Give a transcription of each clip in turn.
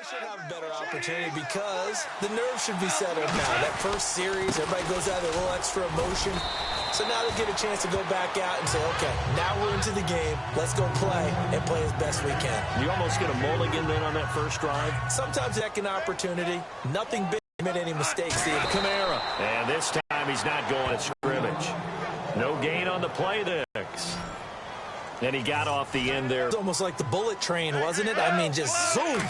should have a better opportunity because the nerves should be settled now. That first series, everybody goes out with a little extra emotion. So now they get a chance to go back out and say, okay, now we're into the game. Let's go play and play as best we can. You almost get a mulligan then on that first drive? Sometimes second opportunity. Nothing big. Made any mistakes either. Kamara. And this time he's not going at scrimmage. No gain on the play there. And he got off the end there. It's almost like the bullet train, wasn't it? I mean, just zoom.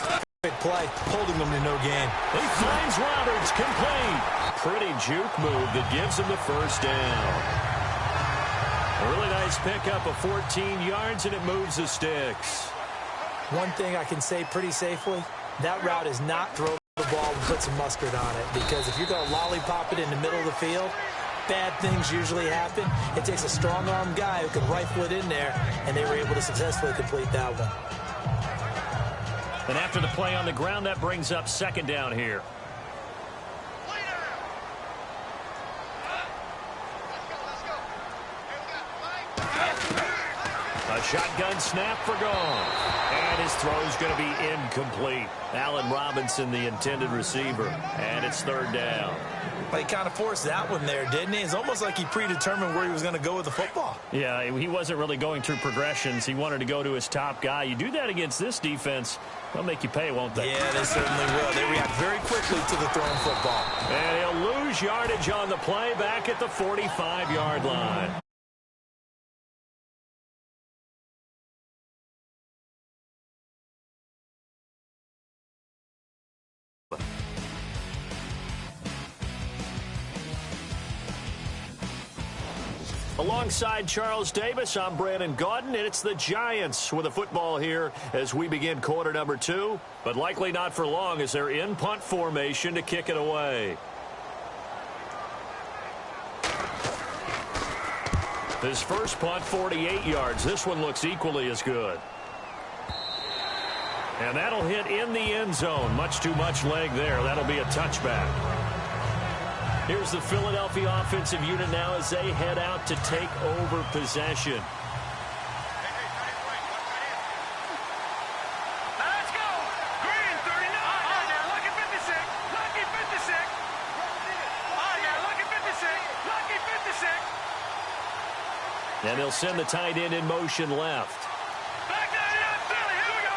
Big play, holding them to no gain. He finds Roberts, complete. Pretty juke move that gives him the first down. A really nice pickup of 14 yards, and it moves the sticks. One thing I can say pretty safely, that route is not throw the ball and put some mustard on it, because if you're going to lollipop it in the middle of the field, bad things usually happen. It takes a strong-arm guy who can rifle it in there, and they were able to successfully complete that one. And after the play on the ground, that brings up second down here. A shotgun snap for Goff. And his throw's going to be incomplete. Allen Robinson, the intended receiver. And it's third down. But he kind of forced that one there, didn't he? It's almost like he predetermined where he was going to go with the football. Yeah, he wasn't really going through progressions. He wanted to go to his top guy. You do that against this defense, they'll make you pay, won't they? Yeah, they certainly will. They react very quickly to the thrown football. And he'll lose yardage on the play back at the 45-yard line. Alongside Charles Davis, I'm Brandon Gaudin, and it's the Giants with a football here as we begin quarter number 2, but likely not for long as they're in punt formation to kick it away. His first punt, 48 yards. This one looks equally as good. And that'll hit in the end zone. Much too much leg there. That'll be a touchback. Here's the Philadelphia offensive unit now as they head out to take over possession. Let's go! Green, 39. All right, now, lucky 56. Lucky 56. All right, now, lucky 56. Lucky 56. And they'll send the tight end in motion left. Back down here, Philly. Here we go.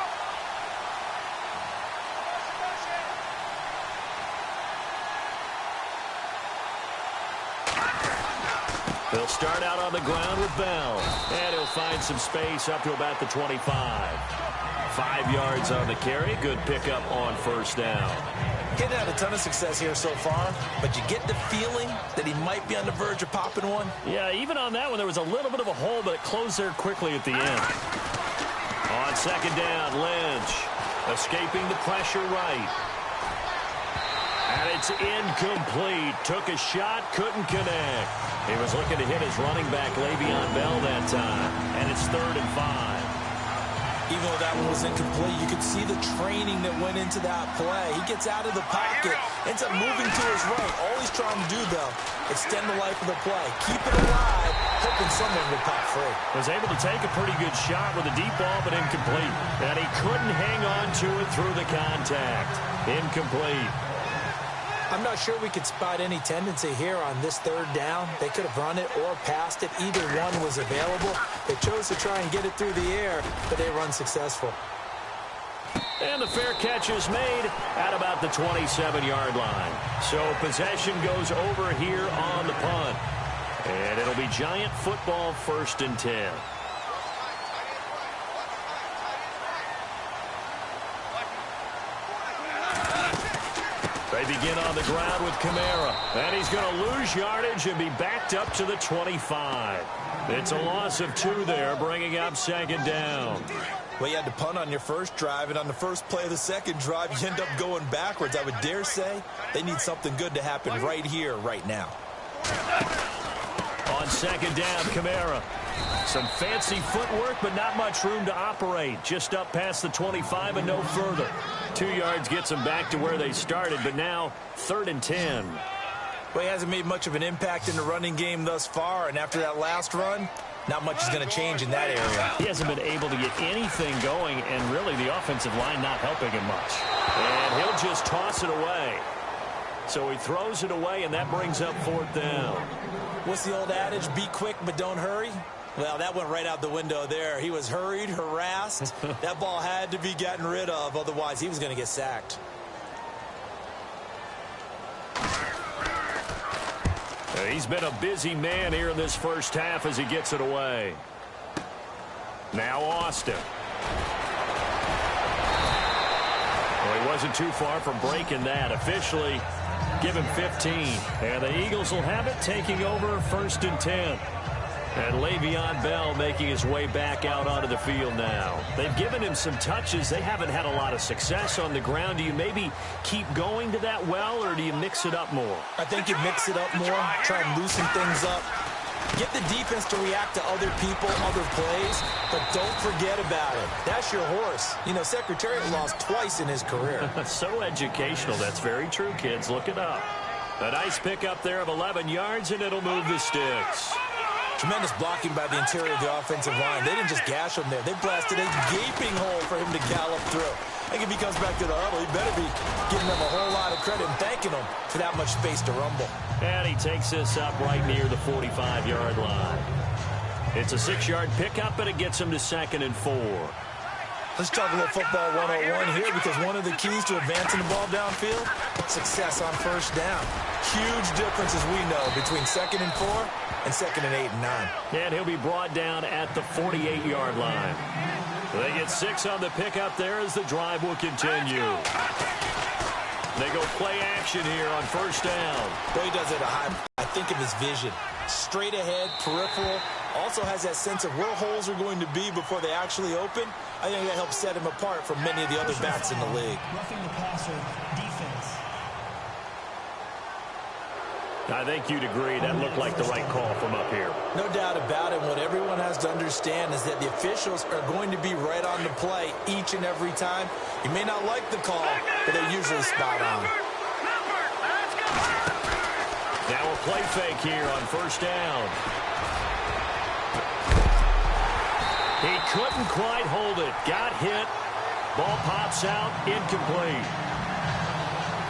They'll start out on the ground with Bell. And he'll find some space up to about the 25. 5 yards on the carry. Good pickup on first down. Getting had a ton of success here so far, but you get the feeling that he might be on the verge of popping one. Yeah, even on that one, there was a little bit of a hole, but it closed there quickly at the end. On second down, Lynch escaping the pressure right. And it's incomplete. Took a shot, couldn't connect. He was looking to hit his running back, Le'Veon Bell, that time. And it's 3rd and 5. Even though that one was incomplete, you could see the training that went into that play. He gets out of the pocket, ends up moving to his right. All he's trying to do, though, extend the life of the play. Keep it alive, hoping someone will pop free. Was able to take a pretty good shot with a deep ball, but incomplete. And he couldn't hang on to it through the contact. Incomplete. I'm not sure we could spot any tendency here on this 3rd down. They could have run it or passed it. Either one was available. They chose to try and get it through the air, but they were unsuccessful. And the fair catch is made at about the 27-yard line. So possession goes over here on the punt. And it'll be Giant football, 1st and 10. They begin on the ground with Kamara. And he's going to lose yardage and be backed up to the 25. It's a loss of 2 there, bringing up second down. Well, you had to punt on your first drive, and on the first play of the second drive, you end up going backwards. I would dare say they need something good to happen right here, right now. On second down, Kamara. Some fancy footwork, but not much room to operate. Just up past the 25 and no further. 2 yards gets them back to where they started, but now 3rd and 10. Well, he hasn't made much of an impact in the running game thus far, and after that last run, not much is going to change in that area. He hasn't been able to get anything going, and really the offensive line not helping him much. And he'll just toss it away. So he throws it away, and that brings up 4th down. What's the old adage? Be quick, but don't hurry. Well, that went right out the window there. He was hurried, harassed. That ball had to be gotten rid of, otherwise he was going to get sacked. He's been a busy man here in this first half as he gets it away. Now Austin. Well, he wasn't too far from breaking that. Officially, give him 15. And the Eagles will have it, taking over 1st and 10. And Le'Veon Bell making his way back out onto the field now. They've given him some touches. They haven't had a lot of success on the ground. Do you maybe keep going to that well, or do you mix it up more? I think you mix it up more, try and loosen things up. Get the defense to react to other people, other plays, but don't forget about it. That's your horse. You know, Secretariat lost twice in his career. So educational. That's very true, kids. Look it up. A nice pickup there of 11 yards, and it'll move the sticks. Tremendous blocking by the interior of the offensive line. They didn't just gash him there. They blasted a gaping hole for him to gallop through. I think if he comes back to the huddle, he better be giving them a whole lot of credit and thanking them for that much space to rumble. And he takes this up right near the 45-yard line. It's a 6-yard pickup, and it gets him to 2nd and 4. Let's talk a little football 101 here, because one of the keys to advancing the ball downfield, success on 1st down. Huge difference, as we know, between 2nd and 4 and 2nd and 8 and 9. And he'll be brought down at the 48-yard line. They get 6 on the pickup there as the drive will continue. They go play action here on 1st down. Boy, he does it at a high. I think of his vision. Straight ahead, peripheral. Also has that sense of where holes are going to be before they actually open. I think that helps set him apart from many of the other backs in the league. Roughing the passer defense. I think you'd agree that looked like the right call from up here. No doubt about it. What everyone has to understand is that the officials are going to be right on the play each and every time. You may not like the call, but they're usually spot on. Now a play fake here on 1st down. He couldn't quite hold it. Got hit. Ball pops out. Incomplete.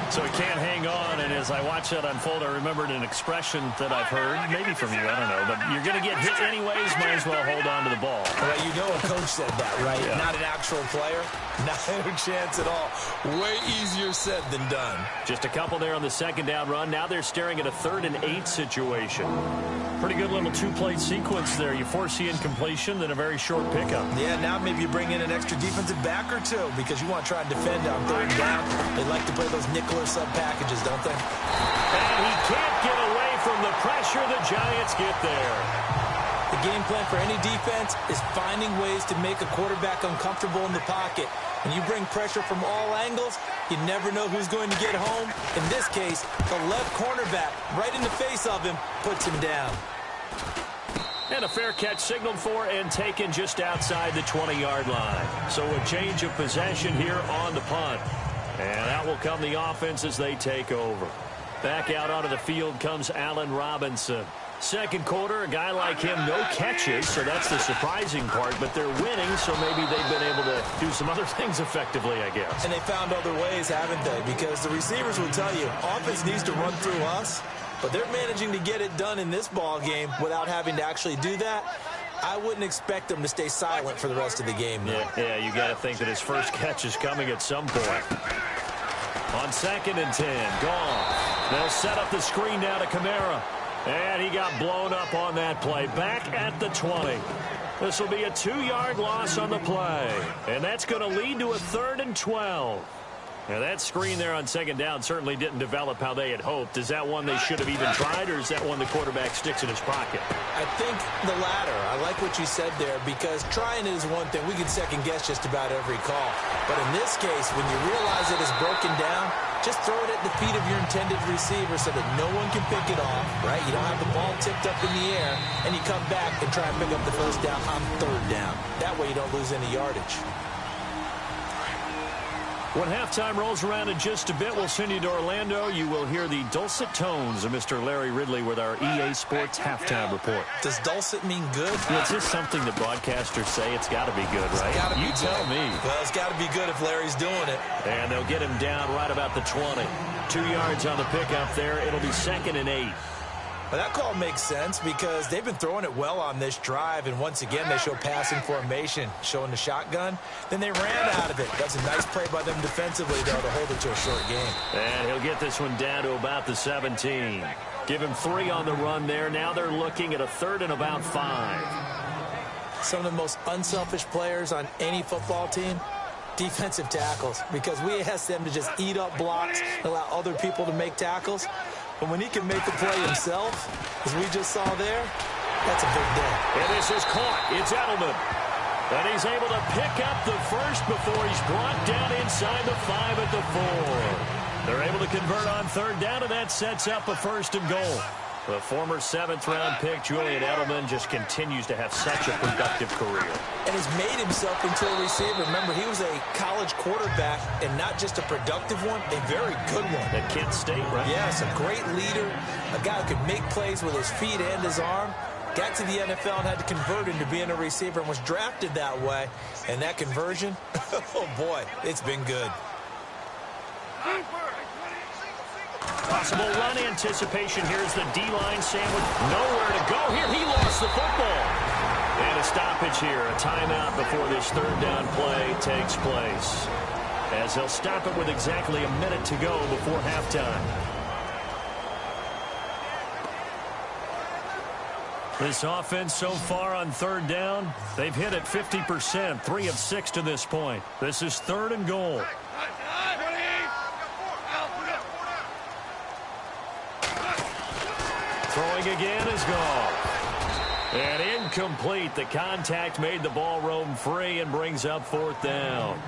So he can't hang on, and as I watch that unfold, I remembered an expression that I've heard, maybe from you, I don't know, but you're going to get hit anyways, might as well hold on to the ball. Well, you know a coach said that, right? Yeah. Not an actual player. Not a chance at all. Way easier said than done. Just a couple there on the 2nd down run. Now they're staring at a 3rd and 8 situation. Pretty good little 2-play sequence there. You force the incompletion, then a very short pickup. Yeah, now maybe you bring in an extra defensive back or two because you want to try and defend on 3rd down. They like to play those nickel or sub packages, don't they? And he can't get away from the pressure. The Giants get there. The game plan for any defense is finding ways to make a quarterback uncomfortable in the pocket. When you bring pressure from all angles, you never know who's going to get home. In this case, the left cornerback, right in the face of him, puts him down. And a fair catch signaled for and taken just outside the 20-yard line. So a change of possession here on the punt. And out will come the offense as they take over. Back out onto the field comes Allen Robinson. 2nd quarter, a guy like him, no catches, so that's the surprising part, but they're winning, so maybe they've been able to do some other things effectively, I guess. And they found other ways, haven't they? Because the receivers will tell you, offense needs to run through us, but they're managing to get it done in this ball game without having to actually do that. I wouldn't expect them to stay silent for the rest of the game, though. Yeah, you got to think that his first catch is coming at some point. On 2nd and 10, Goff. They'll set up the screen now to Kamara. And he got blown up on that play. Back at the 20. This will be a 2-yard loss on the play. And that's going to lead to a 3rd and 12. Now, that screen there on 2nd down certainly didn't develop how they had hoped. Is that one they should have even tried, or is that one the quarterback sticks in his pocket? I think the latter. I like what you said there, because trying it is one thing. We can second-guess just about every call. But in this case, when you realize it is broken down, just throw it at the feet of your intended receiver so that no one can pick it off, right? You don't have the ball tipped up in the air, and you come back and try and pick up the 1st down on 3rd down. That way you don't lose any yardage. When halftime rolls around in just a bit, we'll send you to Orlando. You will hear the dulcet tones of Mr. Larry Ridley with our EA Sports halftime report. Does dulcet mean good? Well, it's just something that broadcasters say. It's got to be good, right? You tell me. Well, it's got to be good if Larry's doing it. And they'll get him down right about the 20. 2 yards on the pickup there. It'll be 2nd and 8. Well, that call makes sense because they've been throwing it well on this drive, and once again they show passing formation, showing the shotgun. Then they ran out of it. That's a nice play by them defensively, though, to hold it to a short game. And he'll get this one down to about the 17. Give him 3 on the run there. Now they're looking at a 3rd and about 5. Some of the most unselfish players on any football team, defensive tackles, because we ask them to just eat up blocks, allow other people to make tackles. But when he can make the play himself, as we just saw there, that's a big day. And this is caught. It's Edelman. And he's able to pick up the first before he's brought down inside the 5 at the 4. They're able to convert on 3rd down, and that sets up a 1st and goal. The former 7th-round pick, Julian Edelman, just continues to have such a productive career. And has made himself into a receiver. Remember, he was a college quarterback, and not just a productive one, a very good one. At Kent State, right? Yes, a great leader, a guy who could make plays with his feet and his arm. Got to the NFL and had to convert into being a receiver and was drafted that way. And that conversion, oh boy, it's been good. Possible run anticipation. Here's the D-line sandwich. Nowhere to go here. He lost the football. And a stoppage here. A timeout before this 3rd down play takes place. As he'll stop it with exactly a minute to go before halftime. This offense so far on 3rd down, they've hit it 50%, 3 of 6 to this point. This is 3rd and goal. Throwing again is gone. And incomplete. The contact made the ball roam free and brings up 4th down.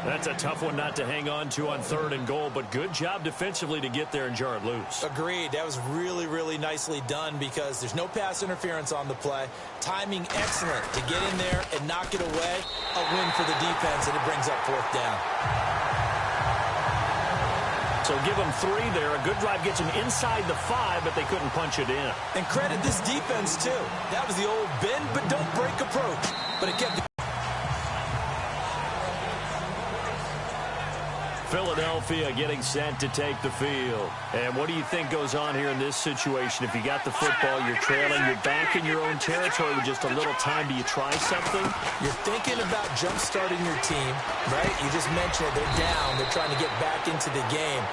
That's a tough one not to hang on to on 3rd and goal, but good job defensively to get there and jar it loose. Agreed. That was really, really nicely done because there's no pass interference on the play. Timing excellent to get in there and knock it away. A win for the defense, and it brings up 4th down. So give them 3 there. A good drive gets them inside the 5, but they couldn't punch it in. And credit this defense, too. That was the old bend but don't break approach. But it kept... Philadelphia getting set to take the field. And what do you think goes on here in this situation? If you got the football, you're trailing, you're back in your own territory with just a little time. Do you try something? You're thinking about jump-starting your team, right? You just mentioned it. They're down. They're trying to get back into the game.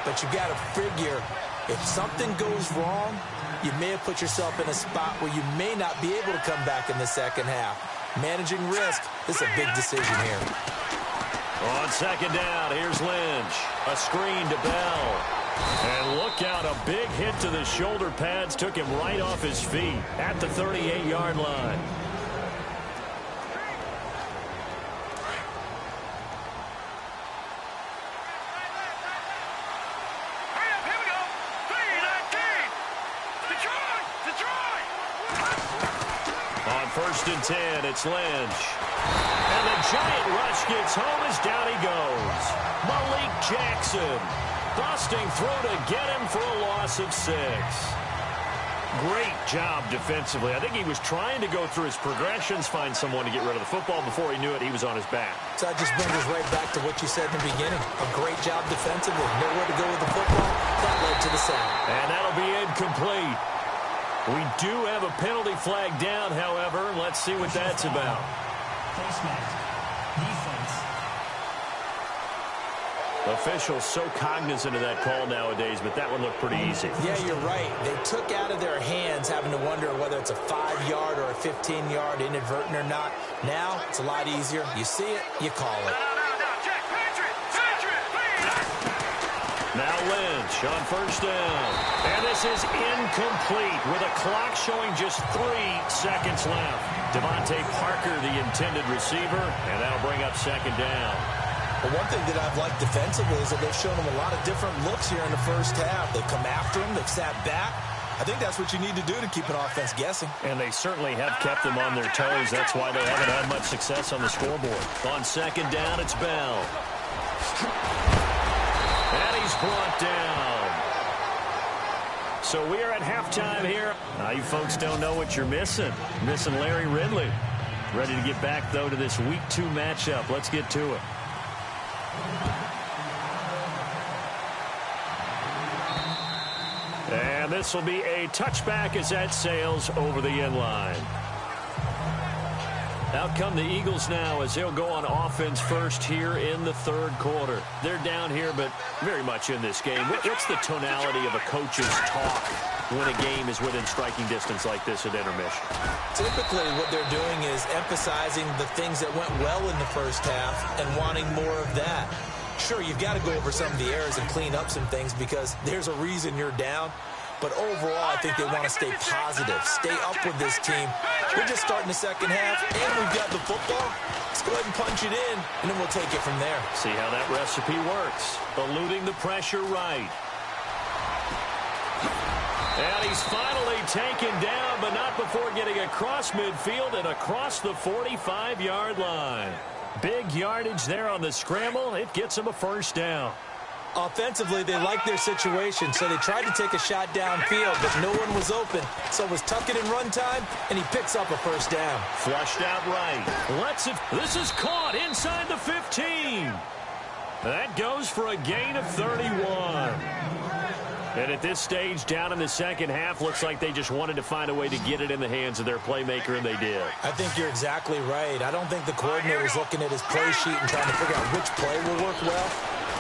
But you got to figure, if something goes wrong, you may have put yourself in a spot where you may not be able to come back in the second half. Managing risk, this is a big decision here. On 2nd down, here's Lynch. A screen to Bell. And look out, a big hit to the shoulder pads took him right off his feet at the 38-yard line. Hurry up, here we go. 3-19. Detroit. On 1st and 10, it's Lynch. And the giant rush gets home as down he goes. Malik Jackson. Busting through to get him for a loss of 6. Great job defensively. I think he was trying to go through his progressions, find someone to get rid of the football. Before he knew it, he was on his back. So that just brings us right back to what you said in the beginning. A great job defensively. Nowhere to go with the football. That led to the sack. And that'll be incomplete. We do have a penalty flag down, however. Let's see what that's about. Placement. Defense. Officials so cognizant of that call nowadays, but that one looked pretty easy. Yeah, you're right. They took out of their hands having to wonder whether it's a 5-yard or a 15-yard inadvertent or not. Now, it's a lot easier. You see it, you call it. Check. Patriot, please. Now Lynch on 1st down. And this is incomplete with a clock showing just 3 seconds left. Devontae Parker, the intended receiver, and that'll bring up 2nd down. Well, one thing that I've liked defensively is that they've shown them a lot of different looks here in the first half. They've come after him. They've sat back. I think that's what you need to do to keep an offense guessing. And they certainly have kept them on their toes. That's why they haven't had much success on the scoreboard. On second down, it's Bell. And he's brought down. So we are at halftime here. Now, you folks don't know what you're missing. Missing Larry Ridley. Ready to get back, though, to this Week 2 matchup. Let's get to it. And this will be a touchback as that sails over the end line. Out come the Eagles now as they'll go on offense first here in the third quarter. They're down here, but very much in this game. What's the tonality of a coach's talk when a game is within striking distance like this at intermission? Typically, what they're doing is emphasizing the things that went well in the first half and wanting more of that. Sure, you've got to go over some of the errors and clean up some things because there's a reason you're down. But overall, I think they want to stay positive, stay up with this team. We're just starting the second half, and we've got the football. Let's go ahead and punch it in, and then we'll take it from there. See how that recipe works. Eluding the pressure right. And he's finally taken down, but not before getting across midfield and across the 45-yard line. Big yardage there on the scramble. It gets him a first down. Offensively, they like their situation, so they tried to take a shot downfield, but no one was open. So it was tuck it in run time, and he picks up a first down. Flushed out right. This is caught inside the 15. That goes for a gain of 31. And at this stage, down in the second half, looks like they just wanted to find a way to get it in the hands of their playmaker, and they did. I think you're exactly right. I don't think the coordinator's looking at his play sheet and trying to figure out which play will work well.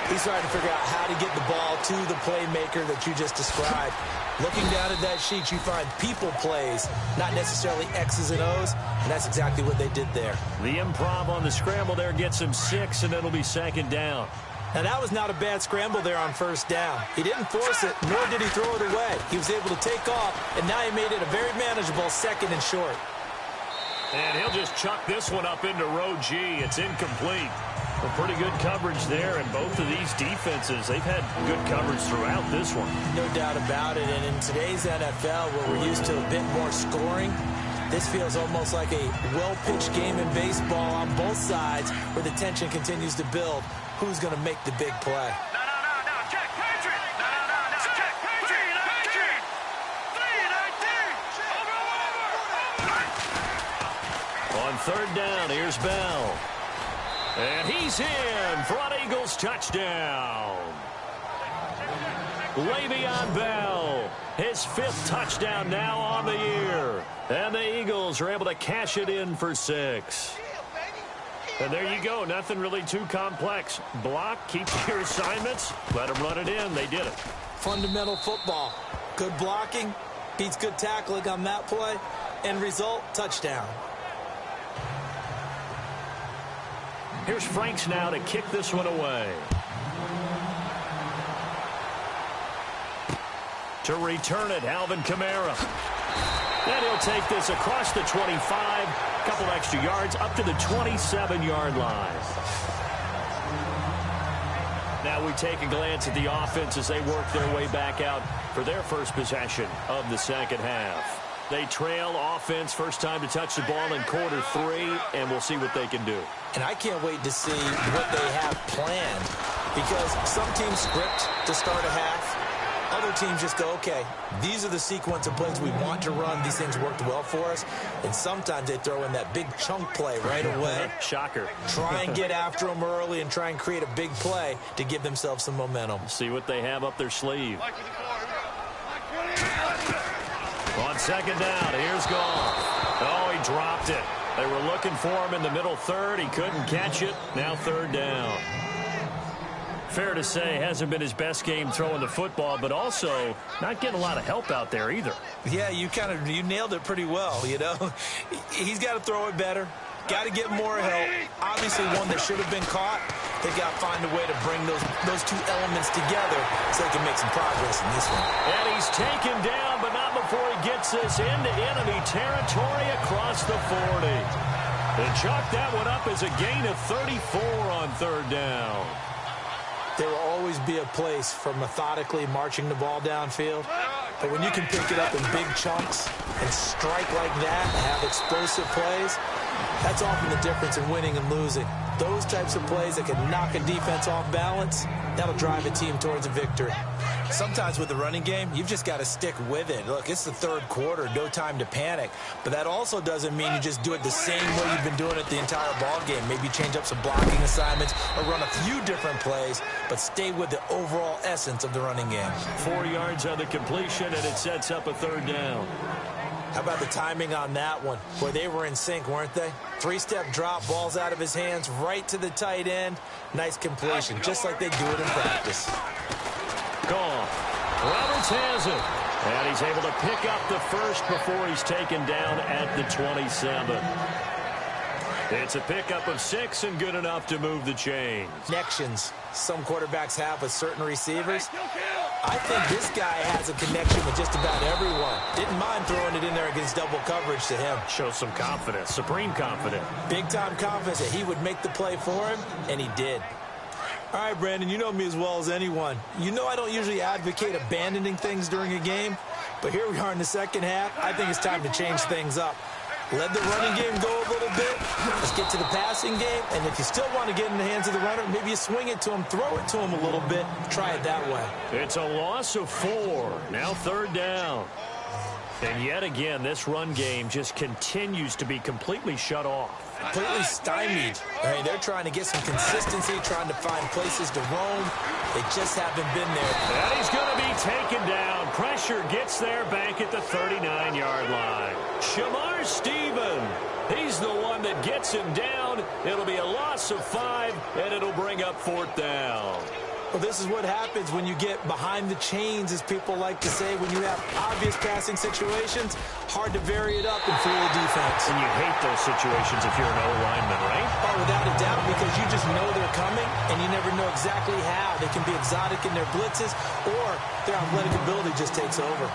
He's trying to figure out how to get the ball to the playmaker that you just described. Looking down at that sheet, you find people plays, not necessarily X's and O's, and that's exactly what they did there. The improv on the scramble there gets him 6, and it'll be second down. Now, that was not a bad scramble there on first down. He didn't force it, nor did he throw it away. He was able to take off, and now he made it a very manageable second and short. And he'll just chuck this one up into row G. It's incomplete. Well, pretty good coverage there, and both of these defenses, they've had good coverage throughout this one. No doubt about it, and in today's NFL, where we're used to a bit more scoring, this feels almost like a well-pitched game in baseball on both sides where the tension continues to build. Who's going to make the big play? No, check, Patriot! No, check, Patriot! 3-19! Over! On third down, here's Bell. And he's in for an Eagles touchdown. Le'Veon Bell, his 5th touchdown now on the year. And the Eagles are able to cash it in for 6. And there you go. Nothing really too complex. Block, keep your assignments, let them run it in. They did it. Fundamental football. Good blocking, beats good tackling on that play. End result, touchdown. Here's Franks now to kick this one away. To return it, Alvin Kamara. And he'll take this across the 25, a couple extra yards, up to the 27-yard line. Now we take a glance at the offense as they work their way back out for their first possession of the second half. They trail offense, first time to touch the ball in quarter 3, and we'll see what they can do. And I can't wait to see what they have planned, because some teams script to start a half. Other teams just go, okay, these are the sequence of plays we want to run. These things worked well for us. And sometimes they throw in that big chunk play right away. Shocker. Try and get after them early and try and create a big play to give themselves some momentum. See what they have up their sleeve. On second down, here's Goff. Oh, he dropped it. They were looking for him in the middle third. He couldn't catch it. Now third down. Fair to say, hasn't been his best game throwing the football, but also not getting a lot of help out there either. Yeah, you nailed it pretty well, you know. He's got to throw it better. Got to get more help. Obviously one that should have been caught. They've got to find a way to bring those two elements together so they can make some progress in this one. And he's taken down, but not before he gets this into enemy territory across the 40. They chalk that one up as a gain of 34 on third down. There will always be a place for methodically marching the ball downfield. But when you can pick it up in big chunks and strike like that and have explosive plays, that's often the difference in winning and losing. Those types of plays that can knock a defense off balance, that'll drive a team towards a victory. Sometimes with the running game, you've just got to stick with it. Look, it's the third quarter, no time to panic. But that also doesn't mean you just do it the same way you've been doing it the entire ball game. Maybe change up some blocking assignments or run a few different plays, but stay with the overall essence of the running game. 4 yards on the completion, and it sets up a third down. How about the timing on that one? Boy, they were in sync, weren't they? Three-step drop, balls out of his hands, right to the tight end. Nice completion, just like they do it in practice. Gone. Roberts has it. And he's able to pick up the first before he's taken down at the 27. It's a pickup of 6 and good enough to move the chains. Connections some quarterbacks have with certain receivers. I think this guy has a connection with just about everyone. Didn't mind throwing it in there against double coverage to him. Shows some confidence, supreme confidence. Big-time confidence that he would make the play for him, and he did. All right, Brandon, you know me as well as anyone. You know I don't usually advocate abandoning things during a game, but here we are in the second half. I think it's time to change things up. Let the running game go a little bit. Let's get to the passing game, and if you still want to get in the hands of the runner, maybe you swing it to him, throw it to him a little bit. Try it that way. It's a loss of 4. Now third down. And yet again, this run game just continues to be completely shut off. Completely stymied. I mean, they're trying to get some consistency, trying to find places to roam. They just haven't been there. And he's going to be taken down. Pressure gets there back at the 39-yard line. Shamar Stephen, he's the one that gets him down. It'll be a loss of 5, and it'll bring up fourth down. Well, this is what happens when you get behind the chains, as people like to say. When you have obvious passing situations, hard to vary it up and fool the defense. And you hate those situations if you're an O-lineman, right? Oh, without a doubt, because you just know they're coming, and you never know exactly how. They can be exotic in their blitzes, or their athletic ability just takes over.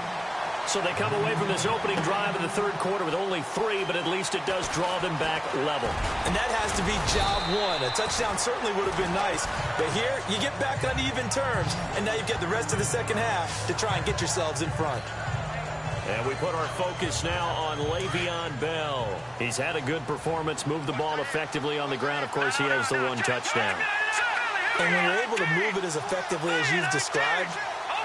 So they come away from this opening drive in the third quarter with only 3, but at least it does draw them back level. And that has to be job one. A touchdown certainly would have been nice, but here you get back on even terms, and now you've got the rest of the second half to try and get yourselves in front. And we put our focus now on Le'Veon Bell. He's had a good performance, moved the ball effectively on the ground. Of course, he has the 1 touchdown. And when you're able to move it as effectively as you've described,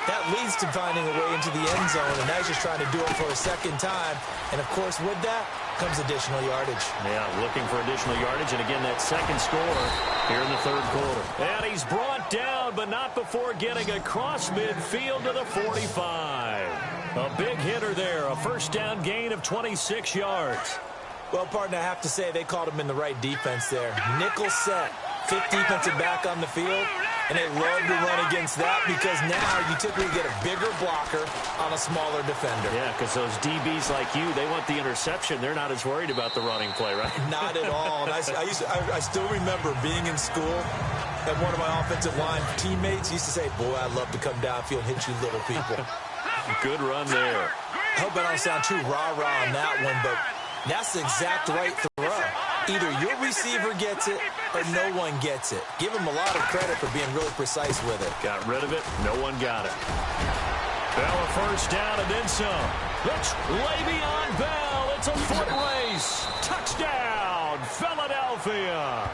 that leads to finding a way into the end zone, and now he's just trying to do it for a second time. And, of course, with that comes additional yardage. Yeah, looking for additional yardage, and again, that second score here in the third quarter. And he's brought down, but not before getting across midfield to the 45. A big hitter there, a first down gain of 26 yards. Well, partner, I have to say they called him in the right defense there. Nickel set, 5th defensive back on the field. And they love to run against that because now you typically get a bigger blocker on a smaller defender. Yeah, because those DBs like you, they want the interception. They're not as worried about the running play, right? Not at all. And I still remember being in school, and one of my offensive line teammates used to say, boy, I'd love to come downfield and hit you little people. Good run there. I hope I don't sound too rah-rah on that one, but that's the exact right throw. Either your receiver gets it or no one gets it. Give him a lot of credit for being really precise with it. Got rid of it. No one got it. Bell a first down and then some. It's Le'Veon Bell. It's a foot race. Touchdown, Philadelphia.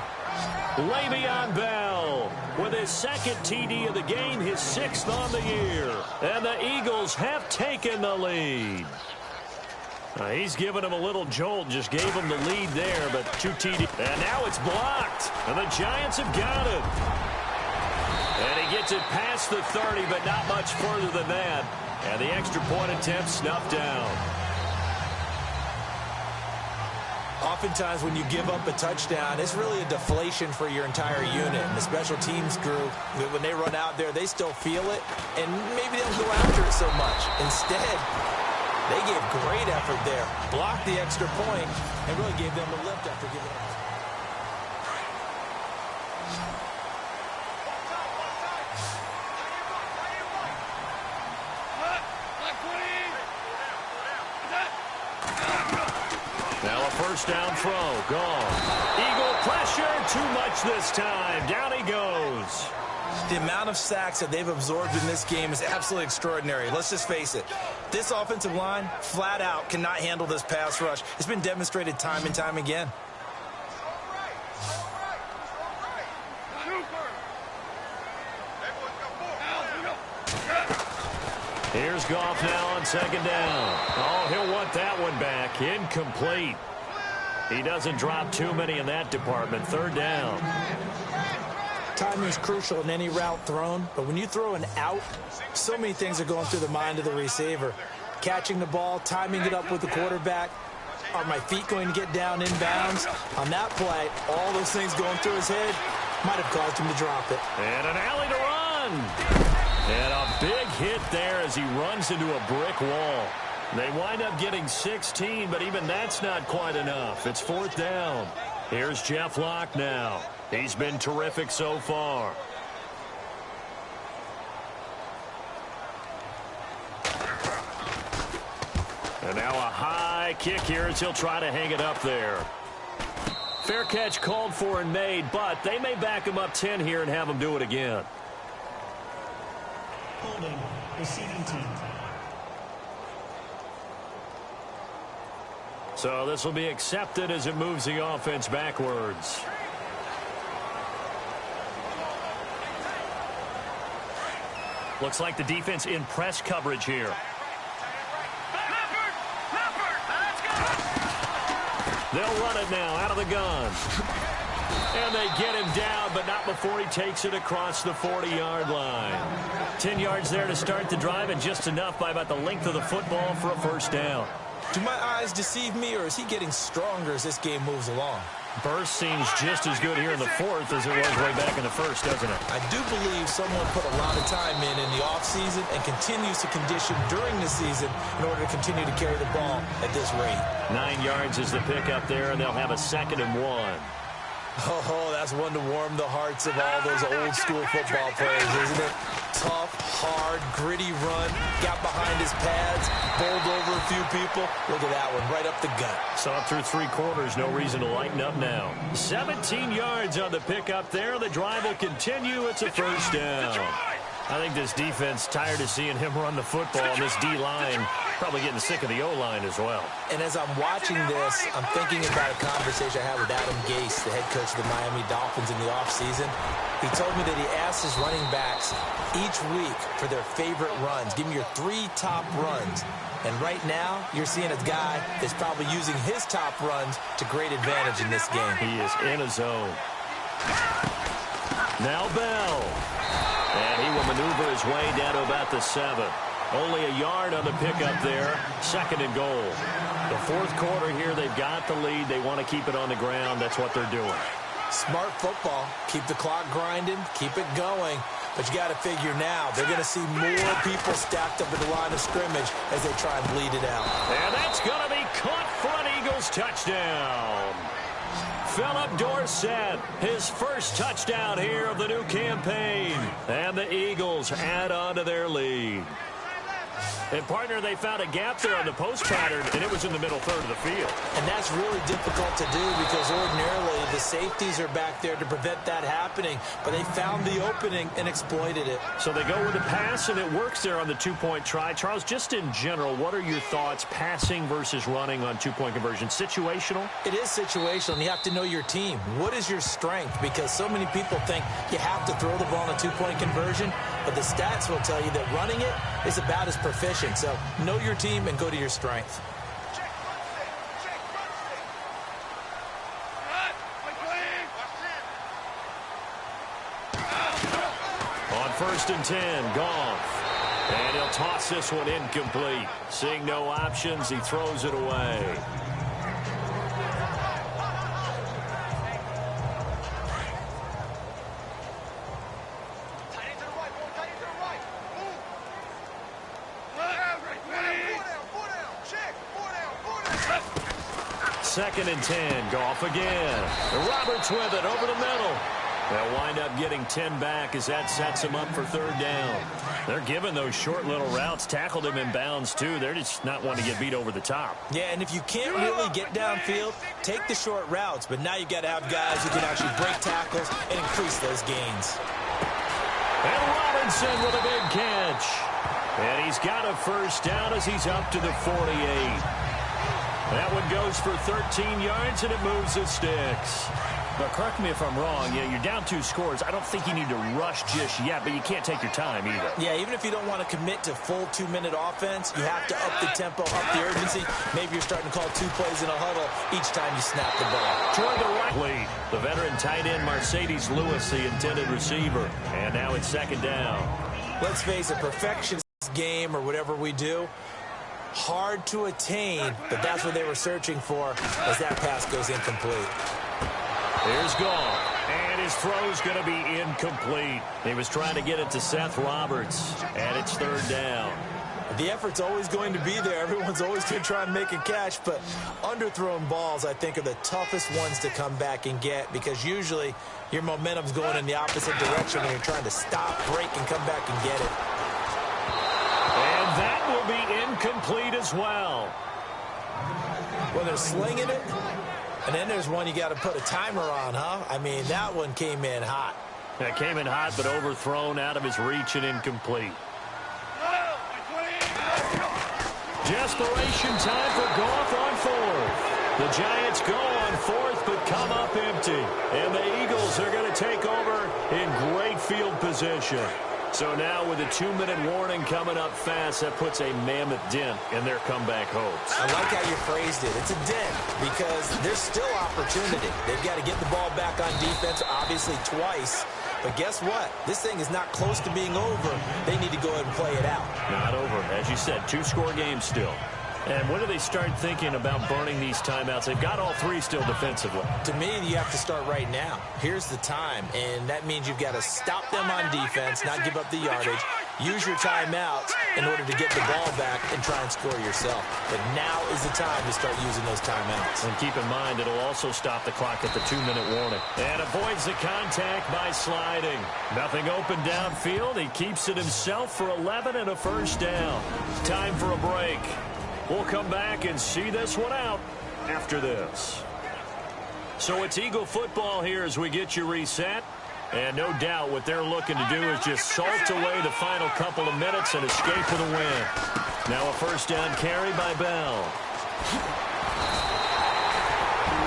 Le'Veon Bell with his 2nd TD of the game, his 6th on the year. And the Eagles have taken the lead. He's given him a little jolt, just gave him the lead there, but 2 TD. And now it's blocked, and the Giants have got it. And he gets it past the 30, but not much further than that. And the extra point attempt snuffed down. Oftentimes when you give up a touchdown, it's really a deflation for your entire unit. And the special teams group, when they run out there, they still feel it, and maybe they don't go after it so much. Instead, they gave great effort there, blocked the extra point, and really gave them a lift after giving up. Now a first down throw, gone. Eagle pressure, too much this time. Down he goes. The amount of sacks that they've absorbed in this game is absolutely extraordinary. Let's just face it. This offensive line, flat out, cannot handle this pass rush. It's been demonstrated time and time again. Here's Goff now on second down. Oh, he'll want that one back. Incomplete. He doesn't drop too many in that department. Third down. Timing is crucial in any route thrown, but when you throw an out, so many things are going through the mind of the receiver. Catching the ball, timing it up with the quarterback. Are my feet going to get down inbounds? On that play, all those things going through his head might have caused him to drop it. And an alley to run. And a big hit there as he runs into a brick wall. They wind up getting 16, but even that's not quite enough. It's fourth down. Here's Jeff Locke now. He's been terrific so far. And now a high kick here as he'll try to hang it up there. Fair catch called for and made, but they may back him up 10 here and have him do it again. Holding, receiving team. So this will be accepted as it moves the offense backwards. Looks like the defense in press coverage here. They'll run it now out of the gun. And they get him down, but not before he takes it across the 40-yard line. 10 yards there to start the drive, and just enough by about the length of the football for a first down. Do my eyes deceive me, or is he getting stronger as this game moves along? Burst seems just as good here in the fourth as it was way back in the first, doesn't it? I do believe someone put a lot of time in the offseason and continues to condition during the season in order to continue to carry the ball at this rate. 9 yards is the pickup there, and they'll have a 2nd and 1. Oh, that's one to warm the hearts of all those old-school football players, isn't it? Tough, hard, gritty run, got behind his pads, bowled over a few people. Look at that one, right up the gut. Saw it through 3 quarters, no reason to lighten up now. 17 yards on the pickup there. The drive will continue. It's a first down. I think this defense tired of seeing him run the football, and this D-line probably getting sick of the O-line as well. And as I'm watching this, I'm thinking about a conversation I had with Adam Gase, the head coach of the Miami Dolphins in the offseason. He told me that he asked his running backs each week for their favorite runs. Give me your 3 top runs. And right now, you're seeing a guy that's probably using his top runs to great advantage in this game. He is in a zone. Now Bell. And he will maneuver his way down to about the 7. Only a yard on the pickup there. 2nd and goal. The fourth quarter here, they've got the lead. They want to keep it on the ground. That's what they're doing. Smart football. Keep the clock grinding. Keep it going. But you got to figure now, they're going to see more people stacked up at the line of scrimmage as they try and bleed it out. And that's going to be caught for an Eagles touchdown. Philip Dorsett, his first touchdown here of the new campaign. And the Eagles add on to their lead. And, partner, they found a gap there on the post pattern, and it was in the middle third of the field. And that's really difficult to do because ordinarily the safeties are back there to prevent that happening. But they found the opening and exploited it. So they go with the pass, and it works there on the 2-point try. Charles, just in general, what are your thoughts passing versus running on 2-point conversion? Situational? It is situational, and you have to know your team. What is your strength? Because so many people think you have to throw the ball on a 2-point conversion, but the stats will tell you that running it is about as proficient. So know your team and go to your strength. On 1st and 10, Goff. And he'll toss this one incomplete. Seeing no options, he throws it away. Second and 10, Goff again. Roberts with it over the middle. They'll wind up getting 10 back as that sets them up for 3rd down. They're giving those short little routes. Tackled him in bounds, too. They're just not wanting to get beat over the top. Yeah, and if you can't really get downfield, take the short routes. But now you've got to have guys who can actually break tackles and increase those gains. And Robinson with a big catch. And he's got a first down as he's up to the 48. That one goes for 13 yards, and it moves the sticks. But correct me if I'm wrong. Yeah, you're down 2 scores. I don't think you need to rush just yet, but you can't take your time either. Yeah, even if you don't want to commit to full 2-minute offense, you have to up the tempo, up the urgency. Maybe you're starting to call 2 plays in a huddle each time you snap the ball. Toward the right lead, the veteran tight end Mercedes Lewis, the intended receiver. And now it's second down. Let's face it, perfectionist game or whatever we do, hard to attain, but that's what they were searching for as that pass goes incomplete. Here's Gall, and his throw's going to be incomplete. He was trying to get it to Seth Roberts, and it's third down. The effort's always going to be there. Everyone's always going to try and make a catch, but underthrown balls, I think, are the toughest ones to come back and get because usually your momentum's going in the opposite direction when you're trying to stop, break, and come back and get it. And that will be incomplete as well. Well, they're slinging it. And then there's one you got to put a timer on, huh? I mean, that one came in hot. That came in hot, but overthrown out of his reach and incomplete. Desperation time for Goff on fourth. The Giants go on fourth, but come up empty. And the Eagles are going to take over in great field position. So now with a 2-minute warning coming up fast, that puts a mammoth dent in their comeback hopes. I like how you phrased it. It's a dent because there's still opportunity. They've got to get the ball back on defense, obviously twice. But guess what? This thing is not close to being over. They need to go ahead and play it out. Not over. As you said, 2-score game still. And when do they start thinking about burning these timeouts? They've got all 3 still defensively. To me, you have to start right now. Here's the time, and that means you've got to stop them on defense, not give up the yardage, use your timeouts in order to get the ball back and try and score yourself. But now is the time to start using those timeouts. And keep in mind, it'll also stop the clock at the 2-minute warning. And avoids the contact by sliding. Nothing open downfield. He keeps it himself for 11 and a first down. Time for a break. We'll come back and see this one out after this. So it's Eagle football here as we get you reset. And no doubt what they're looking to do is just salt away the final couple of minutes and escape with a win. Now a first down carry by Bell.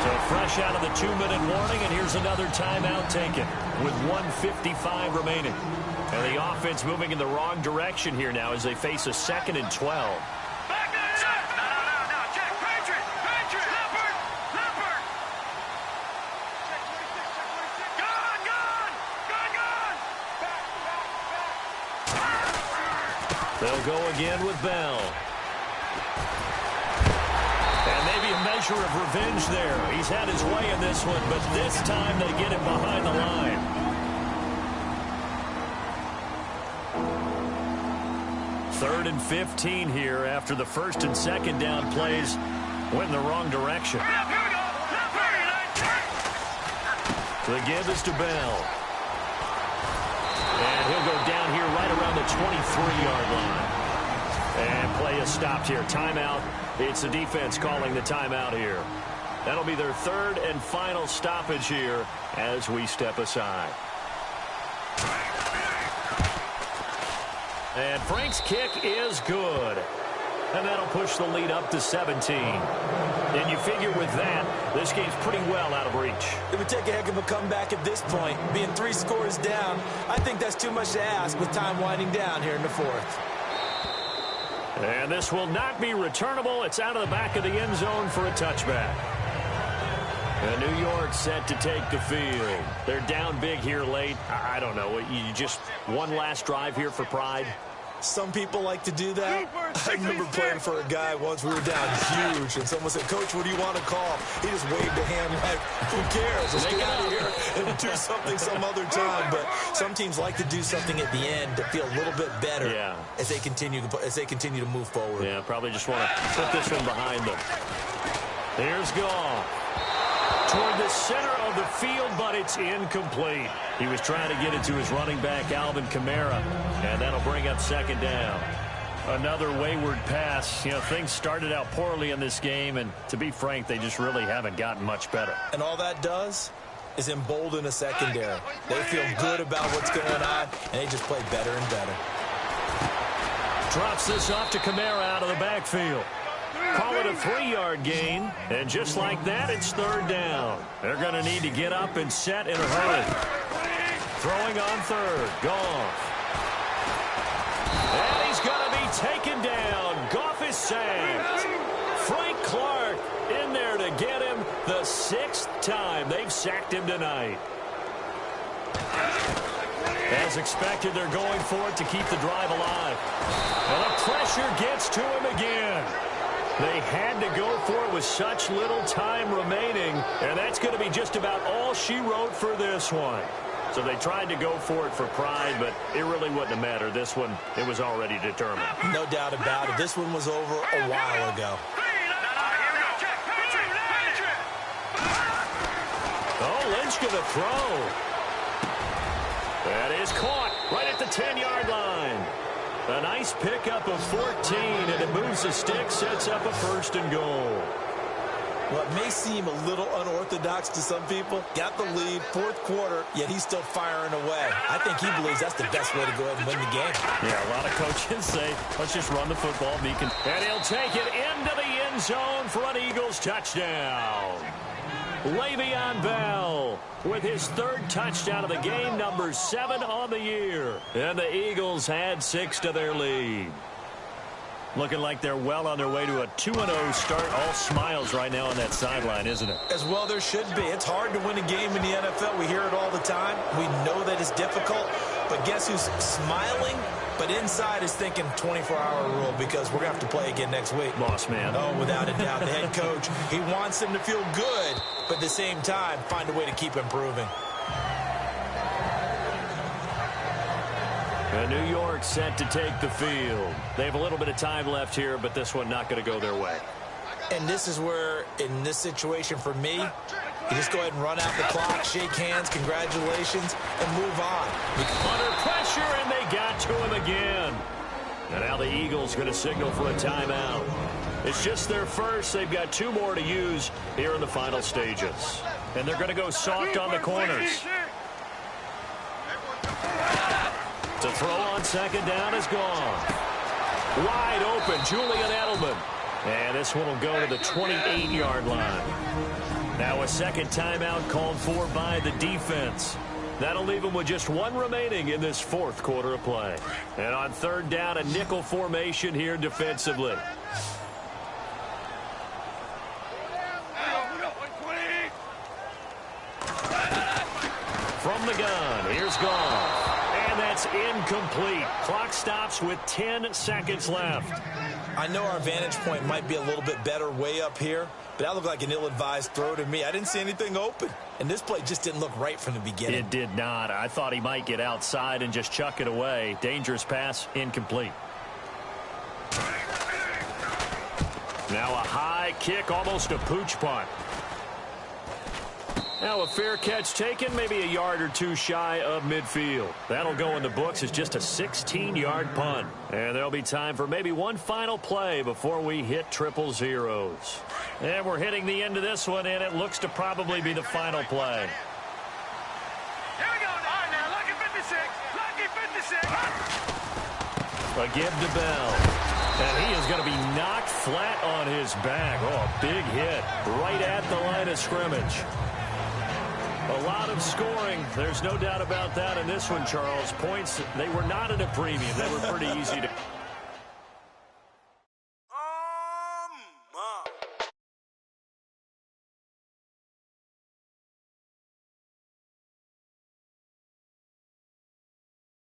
So fresh out of the 2-minute warning, and here's another timeout taken with 1:55 remaining. And the offense moving in the wrong direction here now as they face a 2nd and 12. They'll go again with Bell. And maybe a measure of revenge there. He's had his way in this one, but this time they get him behind the line. Third and 15 here after the 1st and 2nd down plays went in the wrong direction. The give is to Bell. And he'll go down here right around the 23-yard line. And play is stopped here. Timeout. It's the defense calling the timeout here. That'll be their 3rd and final stoppage here as we step aside. And Frank's kick is good. And that'll push the lead up to 17. And you figure with that, this game's pretty well out of reach. It would take a heck of a comeback at this point. Being 3 scores down, I think that's too much to ask with time winding down here in the 4th. And this will not be returnable. It's out of the back of the end zone for a touchback. And New York set to take the field. They're down big here late. I don't know. You just one last drive here for pride. Some people like to do that. I remember playing for a guy once. We were down huge, and someone said, "Coach, what do you want to call?" He just waved a hand like, "Who cares? Let's get out of here and do something some other time." But some teams like to do something at the end to feel a little bit better as they continue to move forward. Yeah, probably just want to put this one behind them. Here's Gall. Toward the center of the field, but it's incomplete. He was trying to get it to his running back, Alvin Kamara, and that'll bring up 2nd down. Another wayward pass. You know, things started out poorly in this game, and to be frank, they just really haven't gotten much better. And all that does is embolden a secondary. They feel good about what's going on, and they just play better and better. Drops this off to Kamara out of the backfield. Call it a 3-yard gain, and just like that, it's third down. They're going to need to get up and set in a hurry. Throwing on third, Goff. And he's going to be taken down. Goff is sacked. Frank Clark in there to get him the 6th time they've sacked him tonight. As expected, they're going for it to keep the drive alive. And the pressure gets to him again. They had to go for it with such little time remaining, and that's going to be just about all she wrote for this one. So they tried to go for it for pride, but it really wouldn't have mattered. This one, it was already determined. No doubt about it. This one was over a while ago. Oh, Lynch going to throw. That is caught right at the 10-yard line. A nice pickup of 14, and it moves the stick, sets up a 1st and goal. What may seem a little unorthodox to some people, got the lead, 4th quarter, yet he's still firing away. I think he believes that's the best way to go ahead and win the game. Yeah, a lot of coaches say, let's just run the football. And he'll take it into the end zone for an Eagles touchdown. Le'Veon Bell with his 3rd touchdown of the game, number 7 on the year. And the Eagles add 6 to their lead. Looking like they're well on their way to a 2-0 start. All smiles right now on that sideline, isn't it? As well there should be. It's hard to win a game in the NFL. We hear it all the time. We know that it's difficult. But guess who's smiling? But inside is thinking 24-hour rule because we're going to have to play again next week. Boss man. Oh, without a doubt. The head coach, he wants them to feel good, but at the same time, find a way to keep improving. And New York set to take the field. They have a little bit of time left here, but this one not going to go their way. And this is where, in this situation for me, you just go ahead and run out the clock, shake hands, congratulations, and move on. Under pressure, and they got to him again. And now the Eagles going to signal for a timeout. It's just their first. They've got 2 more to use here in the final stages. And they're going to go soft on the corners. To throw on 2nd down is gone. Wide open, Julian Edelman. And this one will go to the 28-yard line. Now a 2nd timeout called for by the defense. That'll leave them with just 1 remaining in this 4th quarter of play. And on 3rd down, a nickel formation here defensively. From the gun, here's Goff. And that's incomplete. Clock stops with 10 seconds left. I know our vantage point might be a little bit better way up here, but that looked like an ill-advised throw to me. I didn't see anything open, and this play just didn't look right from the beginning. It did not. I thought he might get outside and just chuck it away. Dangerous pass, incomplete. Now a high kick, almost a pooch punt. Now a fair catch taken, maybe a yard or 2 shy of midfield. That'll go in the books as just a 16-yard punt. And there'll be time for maybe one final play before we hit 000. And we're hitting the end of this one, and it looks to probably be the final play. Here we go. All right, now, lucky 56. Lucky 56. A give to Bell. And he is going to be knocked flat on his back. Oh, a big hit right at the line of scrimmage. A lot of scoring. There's no doubt about that in this one, Charles. Points, they were not at a premium. They were pretty easy to